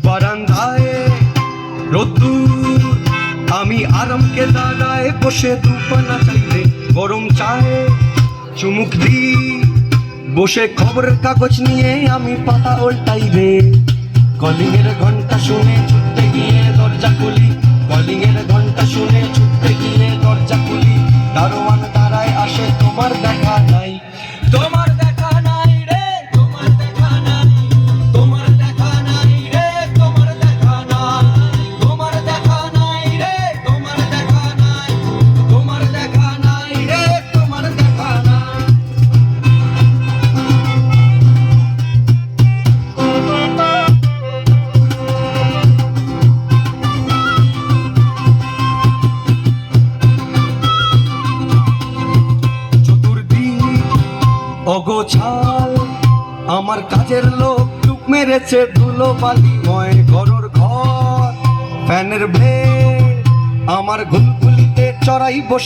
বারান্দায় রোদ্দুর, আমি আরামকে দাঁড়ায় বসে দুপানা চাইলে গরম চায়ে চুমুক দিই। বসে খবরের কাগজ নিয়ে আমি পাতা উল্টাই রে। কলিং এর ঘন্টা শুনে ছুটতে গিয়ে দরজা খুলি, কলিং এর ঘন্টা শুনে ছুটতে গিয়ে দরজা খুলি। দারোয়ান দাঁড়ায় আসে, তোমার দেখা নাই, তোমার দেখা নাই রে, তোমার দেখা নাই, তোমার দেখা নাই রে, তোমার দেখা নাই, তোমার দেখা নাই রে, তোমার দেখা নাই, তোমার দেখা নাই রে, তোমার দেখা নাই। অগোছাল আমার কাজের লোক টুক মেরেছে ধুলো বালিময় ঘরর ঘর। ফ্যানের ব্লেড আমার ঘুলঘুলিতে চড়াই বসে